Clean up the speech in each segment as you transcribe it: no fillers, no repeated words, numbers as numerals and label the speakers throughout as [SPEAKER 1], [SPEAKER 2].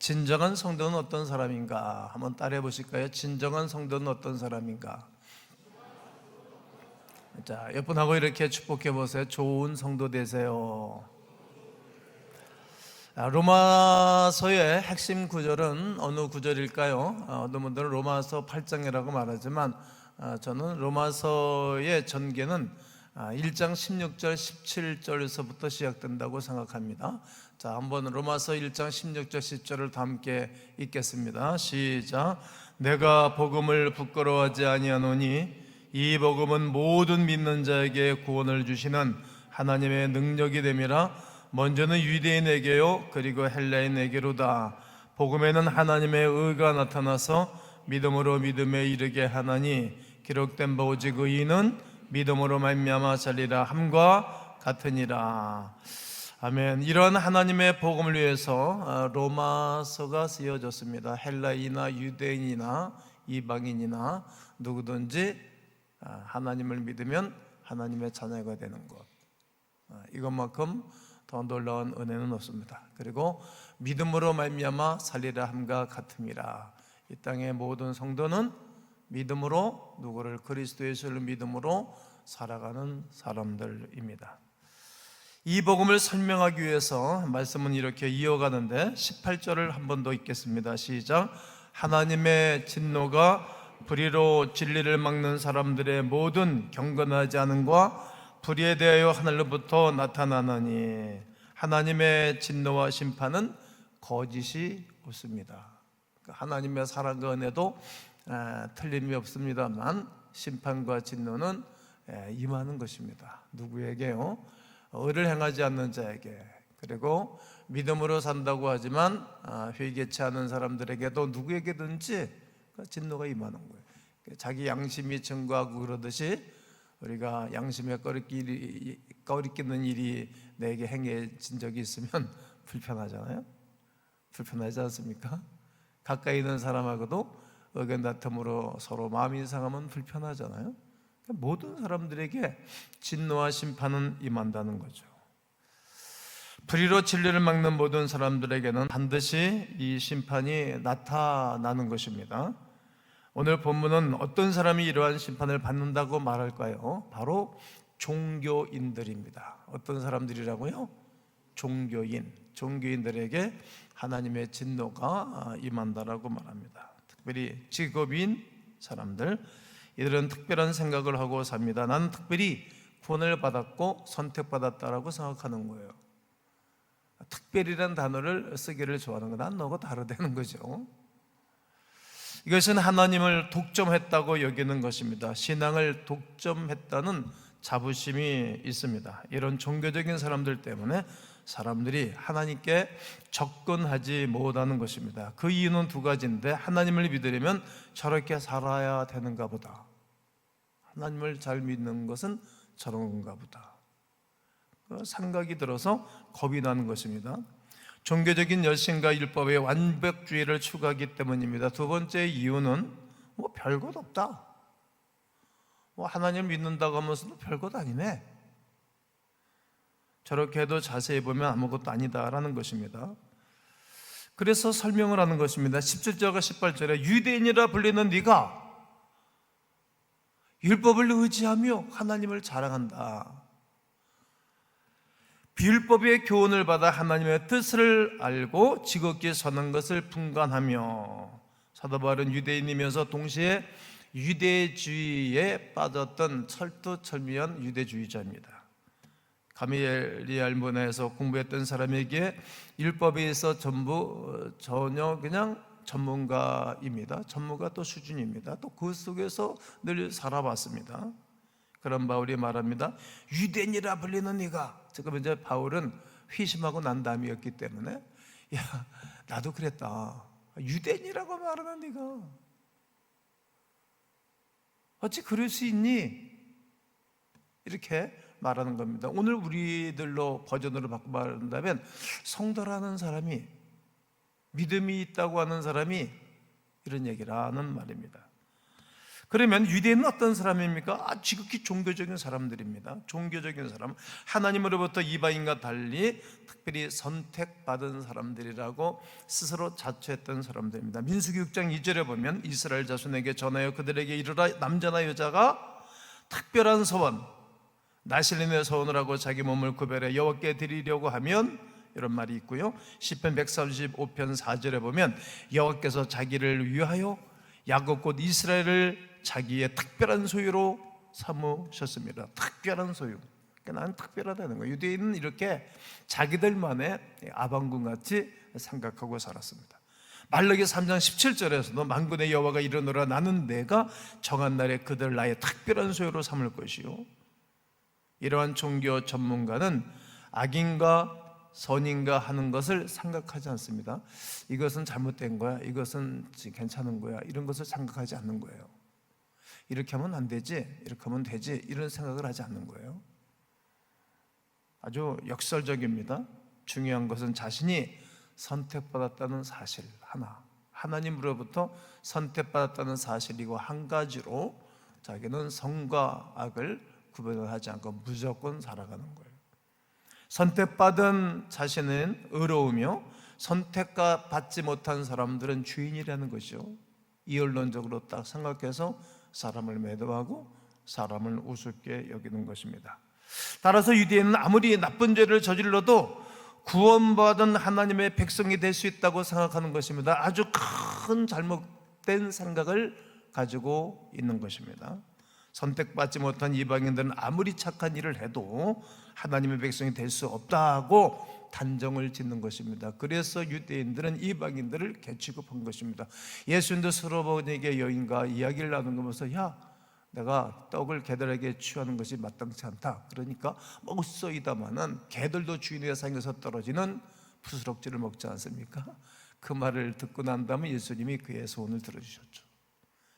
[SPEAKER 1] 진정한 성도는 어떤 사람인가? 한번 따라해 보실까요? 진정한 성도는 어떤 사람인가? 자, 옆분하고 이렇게 축복해 보세요. 좋은 성도 되세요. 로마서의 핵심 구절은 어느 구절일까요? 어떤 분들은 로마서 8장이라고 말하지만 저는 로마서의 전개는 1장 16절 17절에서부터 시작된다고 생각합니다. 자, 한번 로마서 1장 16절 10절을 다 함께 읽겠습니다. 시작. 내가 복음을 부끄러워하지 아니하노니 이 복음은 모든 믿는 자에게 구원을 주시는 하나님의 능력이 됨이라. 먼저는 유대인에게요 그리고 헬라인에게로다. 복음에는 하나님의 의가 나타나서 믿음으로 믿음에 이르게 하나니 기록된 바 오직 의인은 믿음으로 말미암아 살리라 함과 같으니라. 아멘. 이런 하나님의 복음을 위해서 로마서가 쓰여졌습니다. 헬라인이나 유대인이나 이방인이나 누구든지 하나님을 믿으면 하나님의 자녀가 되는 것, 이것만큼 더 놀라운 은혜는 없습니다. 그리고 믿음으로 말미암아 살리라 함과 같음이라. 이 땅의 모든 성도는 믿음으로, 누구를? 그리스도 예수를 믿음으로 살아가는 사람들입니다. 이 복음을 설명하기 위해서 말씀은 이렇게 이어가는데 18절을 한 번 더 읽겠습니다. 시작. 하나님의 진노가 불의로 진리를 막는 사람들의 모든 경건하지 않음과 불의에 대하여 하늘로부터 나타나느니 하나님의 진노와 심판은 거짓이 없습니다. 하나님의 사랑과 은혜도 틀림이 없습니다만 심판과 진노는 임하는 것입니다. 누구에게요? 의를 행하지 않는 자에게, 그리고 믿음으로 산다고 하지만 회개치 않은 사람들에게도 누구에게든지 진노가 임하는 거예요. 자기 양심이 증거하고 그러듯이 우리가 양심에 꺼리끼는 일이 내게 행해진 적이 있으면 불편하잖아요. 불편하지 않습니까? 가까이 있는 사람하고도 의견 다툼으로 서로 마음이 상하면 불편하잖아요. 모든 사람들에게 진노와 심판은 임한다는 거죠. 불의로 진리를 막는 모든 사람들에게는 반드시 이 심판이 나타나는 것입니다. 오늘 본문은 어떤 사람이 이러한 심판을 받는다고 말할까요? 바로 종교인들입니다. 어떤 사람들이라고요? 종교인들에게 하나님의 진노가 임한다라고 말합니다. 특별히 직업인 사람들, 이들은 특별한 생각을 하고 삽니다. 나는 특별히 구원을 받았고 선택받았다라고 생각하는 거예요. 특별이라는 단어를 쓰기를 좋아하는 거예요. 난 너가 다르다는 거죠. 이것은 하나님을 독점했다고 여기는 것입니다. 신앙을 독점했다는 자부심이 있습니다. 이런 종교적인 사람들 때문에 사람들이 하나님께 접근하지 못하는 것입니다. 그 이유는 두 가지인데, 하나님을 믿으려면 저렇게 살아야 되는가 보다, 하나님을 잘 믿는 것은 저런 건가 보다, 생각이 들어서 겁이 나는 것입니다. 종교적인 열심과 율법의 완벽주의를 추구하기 때문입니다. 두 번째 이유는 별것 없다, 하나님을 믿는다고 하면서도 별것 아니네, 저렇게 해도 자세히 보면 아무것도 아니다라는 것입니다. 그래서 설명을 하는 것입니다. 17절과 18절에 유대인이라 불리는 네가 율법을 의지하며 하나님을 자랑한다. 비율법의 교훈을 받아 하나님의 뜻을 알고 지극히 선한 것을 분간하며. 사도 바울은 유대인이면서 동시에 유대주의에 빠졌던 철두철미한 유대주의자입니다. 가말리엘 문화에서 공부했던 사람에게 율법에 있어 전혀 그냥 전문가입니다. 전문가 또 수준입니다. 또 그 속에서 늘 살아봤습니다. 그런 바울이 말합니다. 유대인이라 불리는 네가. 지금 이제 바울은 회심하고 난 다음이었기 때문에, 야, 나도 그랬다. 유대인이라고 말하는 네가 어찌 그럴 수 있니? 이렇게 말하는 겁니다. 오늘 우리들로 버전으로 바꿔 말한다면, 성도라는 사람이, 믿음이 있다고 하는 사람이 이런 얘기를 하는 말입니다. 그러면 유대인은 어떤 사람입니까? 지극히 종교적인 사람들입니다. 종교적인 사람, 하나님으로부터 이방인과 달리 특별히 선택받은 사람들이라고 스스로 자처했던 사람들입니다. 민수기 6장 2절에 보면 이스라엘 자손에게 전하여 그들에게 이르라, 남자나 여자가 특별한 서원, 나실림의 서원을 하고 자기 몸을 구별해 여호와께 드리려고 하면, 이런 말이 있고요. 시편 135편 4절에 보면 여호와께서 자기를 위하여 야곱 곧 이스라엘을 자기의 특별한 소유로 삼으셨습니다. 특별한 소유. 그러니까 나는 특별하다는 거예요. 유대인은 이렇게 자기들만의 아방궁같이 생각하고 살았습니다. 말라기 3장 17절에서도 만군의 여호와가 이르노라, 나는 내가 정한 날에 그들 나의 특별한 소유로 삼을 것이요. 이러한 종교 전문가는 악인가 선인가 하는 것을 생각하지 않습니다. 이것은 잘못된 거야, 이것은 괜찮은 거야, 이런 것을 생각하지 않는 거예요. 이렇게 하면 안 되지, 이렇게 하면 되지, 이런 생각을 하지 않는 거예요. 아주 역설적입니다. 중요한 것은 자신이 선택받았다는 사실 하나, 하나님으로부터 선택받았다는 사실이고, 한 가지로 자기는 선과 악을 구별하지 않고 무조건 살아가는 거예요. 선택받은 자신은 의로우며 선택받지 못한 사람들은 주인이라는 것이죠. 이언론적으로 딱 생각해서 사람을 매도하고 사람을 우습게 여기는 것입니다. 따라서 유대인은 아무리 나쁜 죄를 저질러도 구원받은 하나님의 백성이 될 수 있다고 생각하는 것입니다. 아주 큰 잘못된 생각을 가지고 있는 것입니다. 선택받지 못한 이방인들은 아무리 착한 일을 해도 하나님의 백성이 될 수 없다고 단정을 짓는 것입니다. 그래서 유대인들은 이방인들을 개취급한 것입니다. 예수님도 스로보니게 여인과 이야기를 나누면서, 야, 내가 떡을 개들에게 취하는 것이 마땅치 않다. 그러니까 먹소이다마는 개들도 주인의 상에서 떨어지는 푸스럭지를 먹지 않습니까? 그 말을 듣고 난 다음에 예수님이 그의 소원을 들어주셨죠.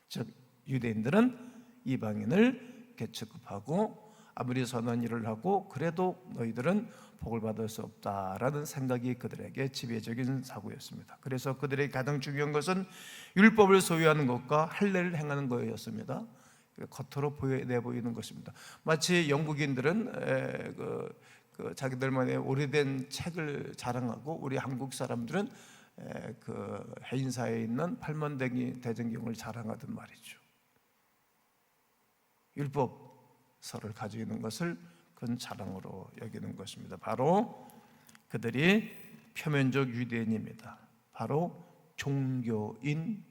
[SPEAKER 1] 즉 유대인들은 이방인을 개취급하고 아무리 선한 일을 하고 그래도 너희들은 복을 받을 수 없다라는 생각이 그들에게 지배적인 사고였습니다. 그래서 그들의 가장 중요한 것은 율법을 소유하는 것과 할례를 행하는 거였습니다. 겉으로 내보이는 것입니다. 마치 영국인들은 자기들만의 오래된 책을 자랑하고, 우리 한국 사람들은 그 해인사에 있는 팔만대기 대전경을 자랑하던 말이죠. 율법서를 가지고 있는 것을 그건 자랑으로 여기는 것입니다. 바로 그들이 표면적 유대인입니다. 바로 종교인입니다.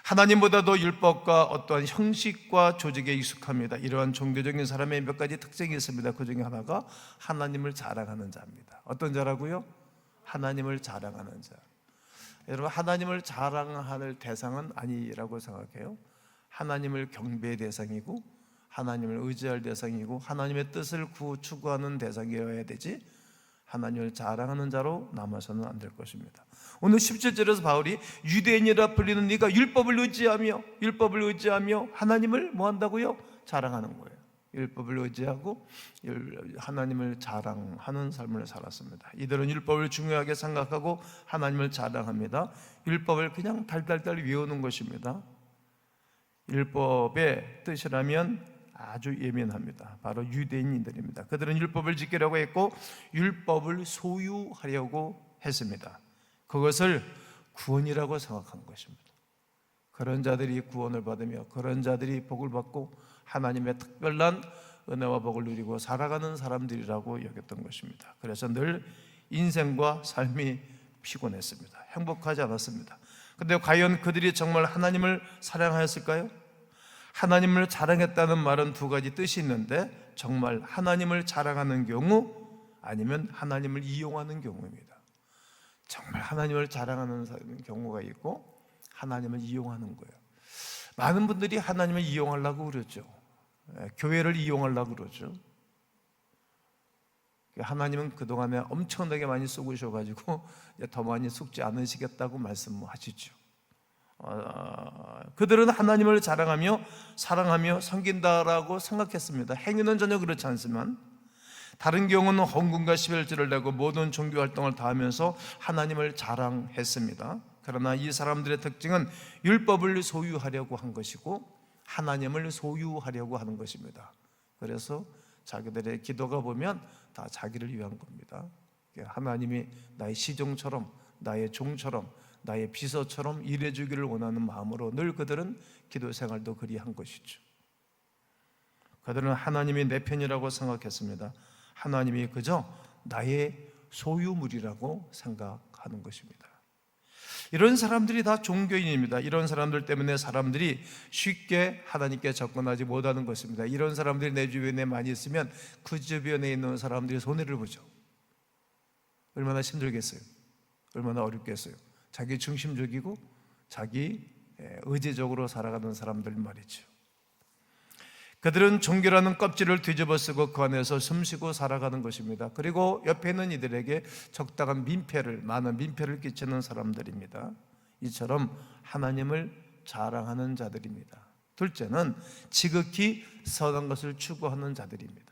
[SPEAKER 1] 하나님보다도 율법과 어떠한 형식과 조직에 익숙합니다. 이러한 종교적인 사람의 몇 가지 특징이 있습니다. 그 중에 하나가 하나님을 자랑하는 자입니다. 어떤 자라고요? 하나님을 자랑하는 자. 여러분, 하나님을 자랑할 대상은 아니라고 생각해요. 하나님을 경배의 대상이고 하나님을 의지할 대상이고 하나님의 뜻을 추구하는 대상이어야 되지, 하나님을 자랑하는 자로 남아서는 안 될 것입니다. 오늘 17절에서 바울이 유대인이라 불리는 네가 율법을 의지하며 하나님을 뭐 한다고요? 자랑하는 거예요. 율법을 의지하고 하나님을 자랑하는 삶을 살았습니다. 이들은 율법을 중요하게 생각하고 하나님을 자랑합니다. 율법을 그냥 달달달 외우는 것입니다. 율법의 뜻이라면 아주 예민합니다. 바로 유대인들입니다. 그들은 율법을 지키려고 했고 율법을 소유하려고 했습니다. 그것을 구원이라고 생각한 것입니다. 그런 자들이 구원을 받으며 그런 자들이 복을 받고 하나님의 특별한 은혜와 복을 누리고 살아가는 사람들이라고 여겼던 것입니다. 그래서 늘 인생과 삶이 피곤했습니다. 행복하지 않았습니다. 그런데 과연 그들이 정말 하나님을 사랑하였을까요? 하나님을 자랑했다는 말은 두 가지 뜻이 있는데, 정말 하나님을 자랑하는 경우 아니면 하나님을 이용하는 경우입니다. 정말 하나님을 자랑하는 경우가 있고 하나님을 이용하는 거예요. 많은 분들이 하나님을 이용하려고 그러죠. 교회를 이용하려고 그러죠. 하나님은 그동안에 엄청나게 많이 쏘으셔가지고 더 많이 쏘지 않으시겠다고 말씀하시죠. 그들은 하나님을 자랑하며 사랑하며 섬긴다라고 생각했습니다. 행위는 전혀 그렇지 않지만, 다른 경우는 헌금과 십일조를 내고 모든 종교 활동을 다 하면서 하나님을 자랑했습니다. 그러나 이 사람들의 특징은 율법을 소유하려고 한 것이고 하나님을 소유하려고 하는 것입니다. 그래서 자기들의 기도가 보면 다 자기를 위한 겁니다. 하나님이 나의 시종처럼, 나의 종처럼, 나의 비서처럼 일해주기를 원하는 마음으로 늘 그들은 기도 생활도 그리한 것이죠. 그들은 하나님이 내 편이라고 생각했습니다. 하나님이 그저 나의 소유물이라고 생각하는 것입니다. 이런 사람들이 다 종교인입니다. 이런 사람들 때문에 사람들이 쉽게 하나님께 접근하지 못하는 것입니다. 이런 사람들이 내 주변에 많이 있으면 그 주변에 있는 사람들이 손해를 보죠. 얼마나 힘들겠어요? 얼마나 어렵겠어요? 자기 중심적이고 자기 의지적으로 살아가는 사람들 말이죠. 그들은 종교라는 껍질을 뒤집어 쓰고 그 안에서 숨쉬고 살아가는 것입니다. 그리고 옆에 있는 이들에게 적당한 많은 민폐를 끼치는 사람들입니다. 이처럼 하나님을 자랑하는 자들입니다. 둘째는 지극히 선한 것을 추구하는 자들입니다.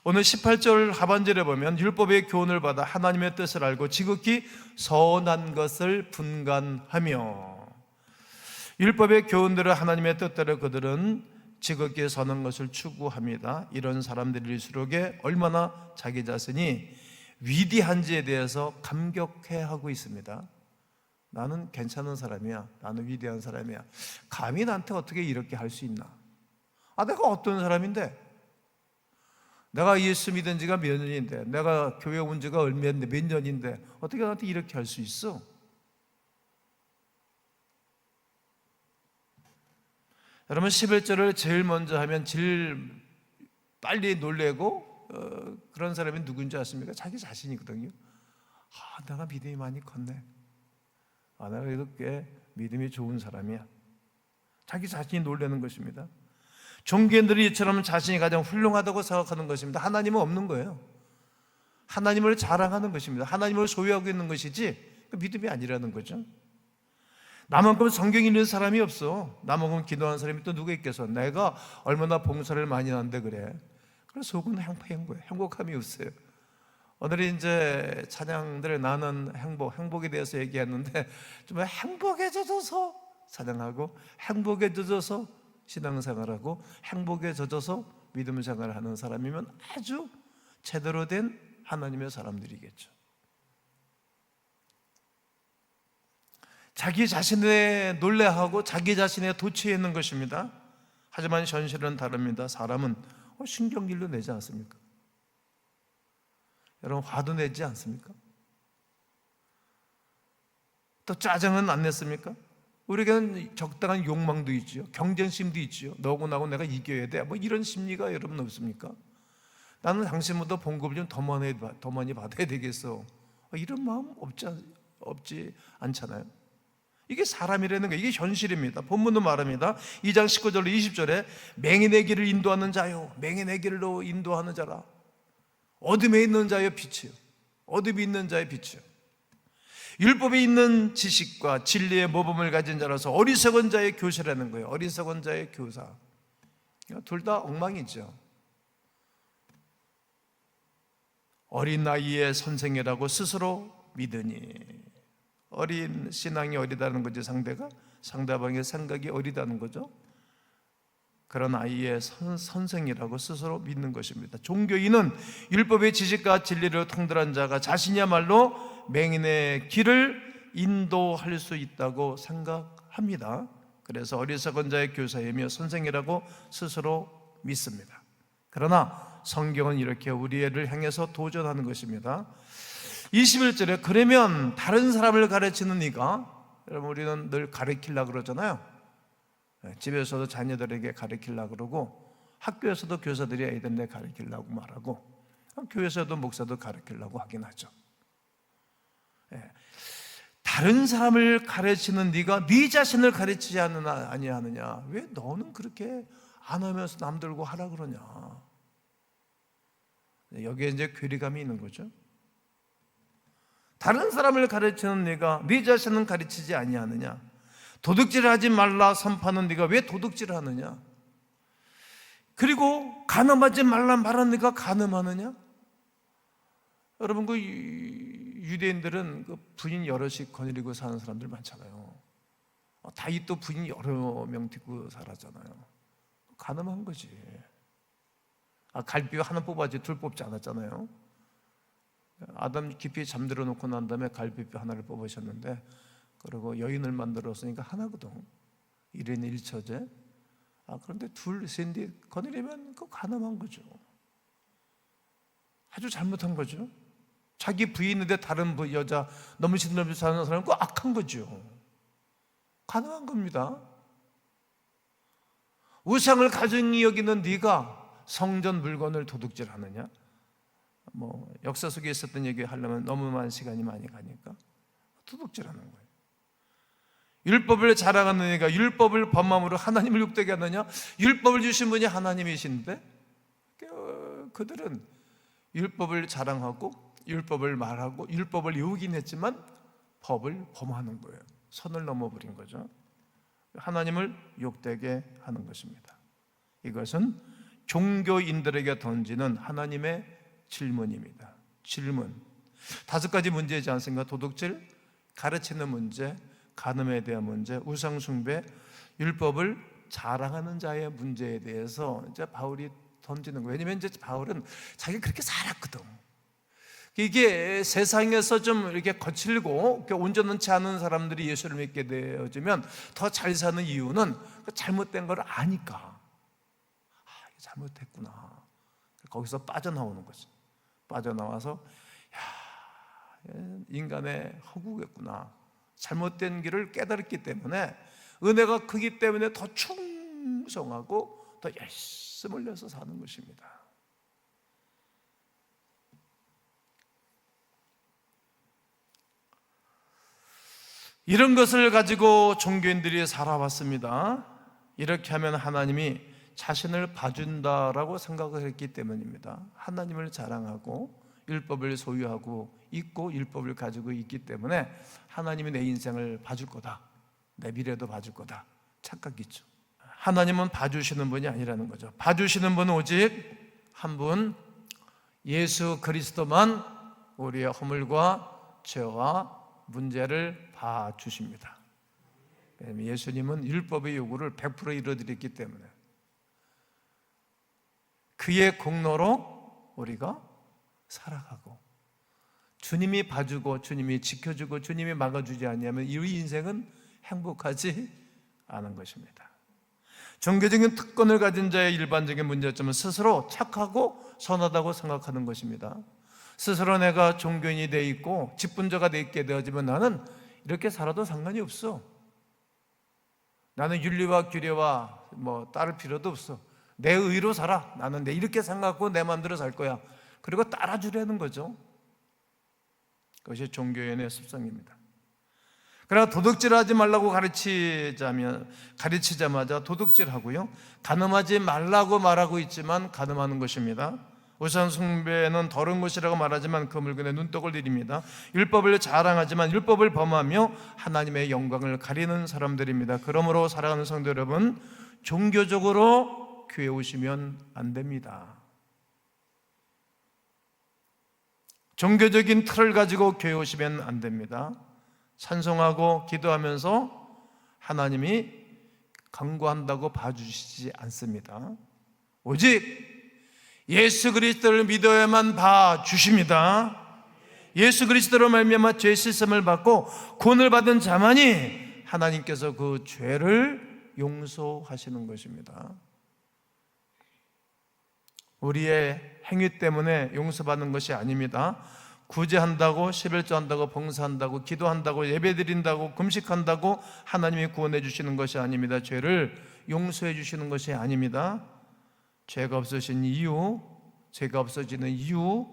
[SPEAKER 1] 오늘 18절 하반절에 보면 율법의 교훈을 받아 하나님의 뜻을 알고 지극히 선한 것을 분간하며, 율법의 교훈대로 하나님의 뜻대로 그들은 지극히 선한 것을 추구합니다. 이런 사람들일수록에 얼마나 자기 자신이 위대한지에 대해서 감격해하고 있습니다. 나는 괜찮은 사람이야. 나는 위대한 사람이야. 감히 나한테 어떻게 이렇게 할 수 있나? 내가 어떤 사람인데? 내가 예수 믿은 지가 몇 년인데, 내가 교회 온 지가 몇 년인데 어떻게 나한테 이렇게 할 수 있어? 여러분, 11절을 제일 먼저 하면 제일 빨리 놀래고 그런 사람이 누군지 아십니까? 자기 자신이거든요. 내가 믿음이 많이 컸네. 내가 그래도 꽤 믿음이 좋은 사람이야. 자기 자신이 놀라는 것입니다. 종교인들이 이처럼 자신이 가장 훌륭하다고 생각하는 것입니다. 하나님은 없는 거예요. 하나님을 자랑하는 것입니다. 하나님을 소유하고 있는 것이지 믿음이 아니라는 거죠. 나만큼 성경 읽는 사람이 없어. 나만큼 기도하는 사람이 또 누가 있겠어? 내가 얼마나 봉사를 많이 하는데 그래. 그래서 속은 행복함이 없어요. 오늘 이제 찬양들 나는 행복에 대해서 얘기했는데 정말 행복해져서 찬양하고 행복에 젖어서 신앙생활하고 행복에 젖어서 믿음 생활하는 사람이면 아주 제대로 된 하나님의 사람들이겠죠. 자기 자신에 놀래하고 자기 자신에 도취해 있는 것입니다. 하지만 현실은 다릅니다. 사람은 신경질도 내지 않습니까? 여러분, 화도 내지 않습니까? 또 짜증은 안 냈습니까? 우리에게는 적당한 욕망도 있죠. 경쟁심도 있죠. 너고 나고 내가 이겨야 돼. 이런 심리가 여러분 없습니까? 나는 당신보다 봉급을 좀 더 많이 받아야 되겠어. 이런 마음 없지 않잖아요. 이게 사람이라는 거예요. 이게 현실입니다. 본문도 말합니다. 2장 19절로 20절에 맹인의 길을 인도하는 자요, 맹인의 길로 인도하는 자라. 어둠에 있는 자의 빛이요, 어둠이 있는 자의 빛이요. 율법에 있는 지식과 진리의 모범을 가진 자라서 어리석은 자의 교사라는 거예요. 어리석은 자의 교사. 둘 다 엉망이죠. 어린 나이에 선생이라고 스스로 믿으니, 어린 신앙이 어리다는 거죠. 상대방의 생각이 어리다는 거죠. 그런 아이의 선생이라고 스스로 믿는 것입니다. 종교인은 율법의 지식과 진리를 통달한 자가 자신이야말로 맹인의 길을 인도할 수 있다고 생각합니다. 그래서 어리석은 자의 교사이며 선생이라고 스스로 믿습니다. 그러나 성경은 이렇게 우리를 향해서 도전하는 것입니다. 21절에 그러면 다른 사람을 가르치는 네가, 여러분 우리는 늘 가르치려고 그러잖아요. 집에서도 자녀들에게 가르치려고 그러고, 학교에서도 교사들이 애들한테 가르치려고 말하고, 교회에서도 목사도 가르치려고 하긴 하죠. 다른 사람을 가르치는 네가 네 자신을 가르치지 아니하느냐? 왜 너는 그렇게 안 하면서 남들고 하라 그러냐? 여기에 이제 괴리감이 있는 거죠. 다른 사람을 가르치는 네가 네 자신은 가르치지 아니하느냐? 도둑질하지 말라 선포하는 네가 왜 도둑질을 하느냐? 그리고 가늠하지 말라 말하는 네가 가늠하느냐? 여러분, 그 유대인들은 그 부인 여럿이 거느리고 사는 사람들 많잖아요. 다윗도 부인 여러 명 데리고 살았잖아요. 가늠한 거지. 갈비 하나 뽑아지 둘 뽑지 않았잖아요. 아담 깊이 잠들어 놓고 난 다음에 갈비뼈 하나를 뽑으셨는데, 그리고 여인을 만들었으니까 하나거든. 1인 1처제. 그런데 둘, 셋 거느리면 그거 가늠한 거죠. 아주 잘못한 거죠. 자기 부인인데 다른 여자 너무 신나게 사는 사람은 그거 악한 거죠. 가능한 겁니다. 우상을 가증히 여기는 네가 성전 물건을 도둑질하느냐? 역사 속에 있었던 얘기 하려면 너무 많은 시간이 많이 가니까 도둑질하는 거예요. 율법을 자랑하는 이가 율법을 범함으로 하나님을 욕되게 하느냐? 율법을 주신 분이 하나님이신데 그들은 율법을 자랑하고 율법을 말하고 율법을 외우긴 했지만 법을 범하는 거예요. 선을 넘어버린 거죠. 하나님을 욕되게 하는 것입니다. 이것은 종교인들에게 던지는 하나님의 질문입니다. 질문 5가지 문제이지 않습니까? 도둑질, 가르치는 문제, 간음에 대한 문제, 우상숭배, 율법을 자랑하는 자의 문제에 대해서 이제 바울이 던지는 거예요. 왜냐하면 이제 바울은 자기가 그렇게 살았거든. 이게 세상에서 좀 이렇게 거칠고 온전치 않은 사람들이 예수를 믿게 되어지면 더 잘 사는 이유는 잘못된 걸 아니까. 잘못했구나. 거기서 빠져나오는 거지. 빠져나와서 인간의 허구겠구나. 잘못된 길을 깨달았기 때문에 은혜가 크기 때문에 더 충성하고 더 열심을 내서 사는 것입니다. 이런 것을 가지고 종교인들이 살아왔습니다. 이렇게 하면 하나님이 자신을 봐준다라고 생각을 했기 때문입니다. 하나님을 자랑하고 율법을 소유하고 있고 율법을 가지고 있기 때문에 하나님이 내 인생을 봐줄 거다, 내 미래도 봐줄 거다 착각이죠. 하나님은 봐주시는 분이 아니라는 거죠. 봐주시는 분은 오직 한 분, 예수 그리스도만 우리의 허물과 죄와 문제를 봐주십니다. 예수님은 율법의 요구를 100% 이루어드렸기 때문에 그의 공로로 우리가 살아가고, 주님이 봐주고 주님이 지켜주고 주님이 막아주지 않으면 이 인생은 행복하지 않은 것입니다. 종교적인 특권을 가진 자의 일반적인 문제점은 스스로 착하고 선하다고 생각하는 것입니다. 스스로 내가 종교인이 돼 있고 직분자가 돼 있게 되어지면 나는 이렇게 살아도 상관이 없어. 나는 윤리와 규례와 따를 필요도 없어. 내 의로 살아. 나는 이렇게 생각하고 내 마음대로 살 거야. 그리고 따라주려는 거죠. 그것이 종교인의 습성입니다. 그러나 도둑질하지 말라고 가르치자마자 도둑질하고요, 간음하지 말라고 말하고 있지만 간음하는 것입니다. 우상 숭배는 더러운 것이라고 말하지만 그 물건에 눈독을 들입니다. 율법을 자랑하지만 율법을 범하며 하나님의 영광을 가리는 사람들입니다. 그러므로 사랑하는 성도 여러분, 종교적으로 교회 오시면 안 됩니다. 종교적인 틀을 가지고 교회 오시면 안 됩니다. 찬송하고 기도하면서 하나님이 간구한다고 봐주시지 않습니다. 오직 예수 그리스도를 믿어야만 봐주십니다. 예수 그리스도로 말미암아 죄 씻음을 받고 구원을 받은 자만이 하나님께서 그 죄를 용서하시는 것입니다. 우리의 행위 때문에 용서받는 것이 아닙니다. 구제한다고, 11조 한다고, 봉사한다고, 기도한다고, 예배드린다고, 금식한다고 하나님이 구원해 주시는 것이 아닙니다. 죄를 용서해 주시는 것이 아닙니다. 죄가 없어진 이유, 죄가 없어지는 이유,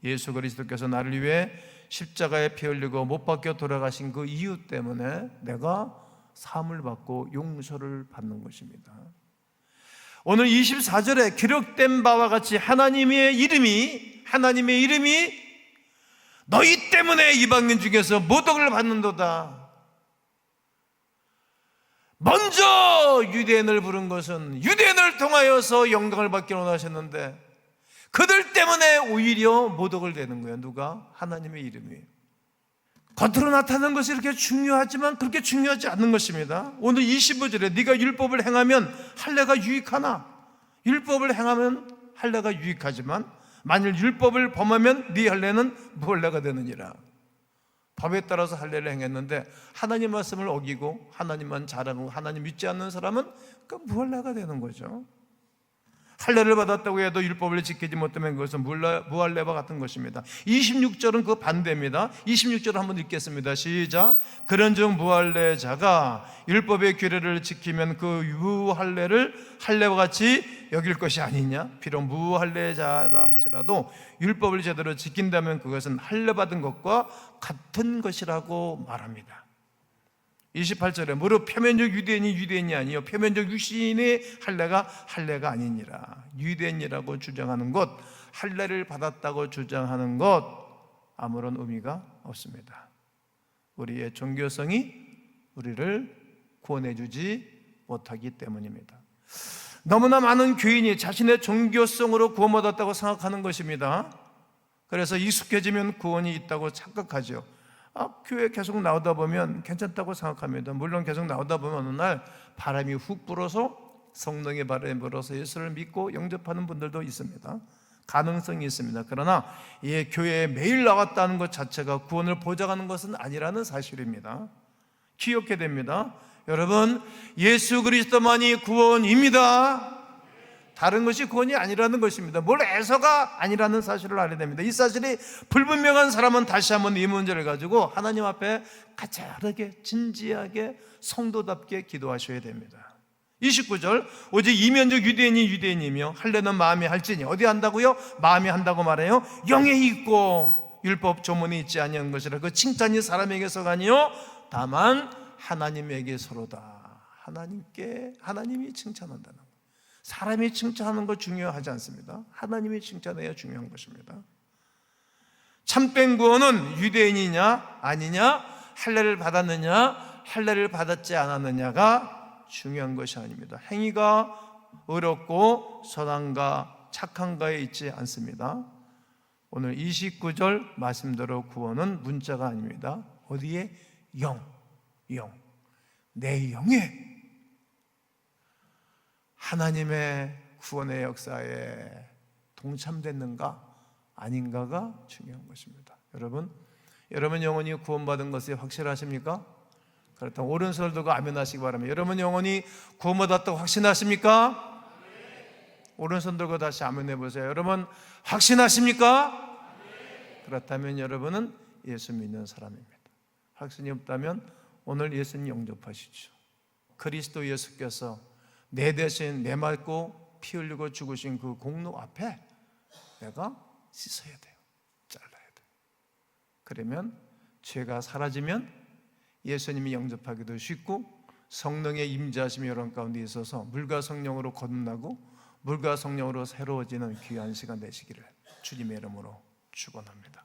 [SPEAKER 1] 예수 그리스도께서 나를 위해 십자가에 피 흘리고 못 박혀 돌아가신 그 이유 때문에 내가 사함을 받고 용서를 받는 것입니다. 오늘 24절에 기록된 바와 같이 하나님의 이름이 너희 때문에 이방인 중에서 모독을 받는도다. 먼저 유대인을 부른 것은 유대인을 통하여서 영광을 받기 원하셨는데 그들 때문에 오히려 모독을 내는 거예요. 누가? 하나님의 이름이. 겉으로 나타나는 것이 이렇게 중요하지만 그렇게 중요하지 않는 것입니다. 오늘 25절에 네가 율법을 행하면 할례가 유익하나, 율법을 행하면 할례가 유익하지만 만일 율법을 범하면 네 할례는 무할례가 되느니라. 법에 따라서 할례를 행했는데 하나님 말씀을 어기고 하나님만 자랑하고 하나님 믿지 않는 사람은 그 무할례가 되는 거죠. 할례를 받았다고 해도 율법을 지키지 못하면 그것은 무할례와 같은 것입니다. 26절은 그 반대입니다. 26절 한번 읽겠습니다. 시작. 그런즉 무할례자가 율법의 규례를 지키면 그 무할례를 할례와 같이 여길 것이 아니냐. 비록 무할례자라 할지라도 율법을 제대로 지킨다면 그것은 할례 받은 것과 같은 것이라고 말합니다. 28절에 무릇 표면적 유대인이 유대인이 아니요 표면적 육신의 할례가 할례가 아니니라. 유대인이라고 주장하는 것, 할례를 받았다고 주장하는 것 아무런 의미가 없습니다. 우리의 종교성이 우리를 구원해 주지 못하기 때문입니다. 너무나 많은 교인이 자신의 종교성으로 구원받았다고 생각하는 것입니다. 그래서 익숙해지면 구원이 있다고 착각하죠. 교회 계속 나오다 보면 괜찮다고 생각합니다. 물론 계속 나오다 보면 어느 날 바람이 훅 불어서, 성령의 바람이 불어서 예수를 믿고 영접하는 분들도 있습니다. 가능성이 있습니다. 그러나 교회에 매일 나왔다는 것 자체가 구원을 보장하는 것은 아니라는 사실입니다. 기억해야 됩니다. 여러분, 예수 그리스도만이 구원입니다. 다른 것이 구원이 아니라는 것입니다. 뭘 해서가 아니라는 사실을 알아야 됩니다. 이 사실이 불분명한 사람은 다시 한번 이 문제를 가지고 하나님 앞에 가짜르게 진지하게 성도답게 기도하셔야 됩니다. 29절 오직 이면적 유대인이 유대인이며 할례는 마음이 할지니 어디 한다고요? 마음이 한다고 말해요. 영에 있고 율법 조문이 있지 아니한 것이라. 그 칭찬이 사람에게서가 아니요 다만 하나님에게서로다. 하나님이 칭찬한다는 것. 사람이 칭찬하는 거 중요하지 않습니다. 하나님이 칭찬해야 중요한 것입니다. 참된 구원은 유대인이냐 아니냐, 할례를 받았느냐 할례를 받았지 않았느냐가 중요한 것이 아닙니다. 행위가 의롭고 선한가 착한가에 있지 않습니다. 오늘 29절 말씀대로 구원은 문자가 아닙니다. 어디에? 영. 내 영에 하나님의 구원의 역사에 동참됐는가 아닌가가 중요한 것입니다. 여러분 영혼이 구원받은 것이 확실하십니까? 그렇다면 오른손을 들고 아멘 하시기 바랍니다. 여러분 영혼이 구원받았다고 확신하십니까? 오른손 들고 다시 아멘 해보세요. 여러분 확신하십니까? 그렇다면 여러분은 예수 믿는 사람입니다. 확신이 없다면 오늘 예수님 영접하시죠. 그리스도 예수께서 내 대신 내 맑고 피 흘리고 죽으신 그 공로 앞에 내가 씻어야 돼요. 잘라야 돼요. 그러면 죄가 사라지면 예수님이 영접하기도 쉽고 성령의 임재하심이 여러분 가운데 있어서 물과 성령으로 거듭나고 물과 성령으로 새로워지는 귀한 시간 되시기를 주님의 이름으로 축원합니다.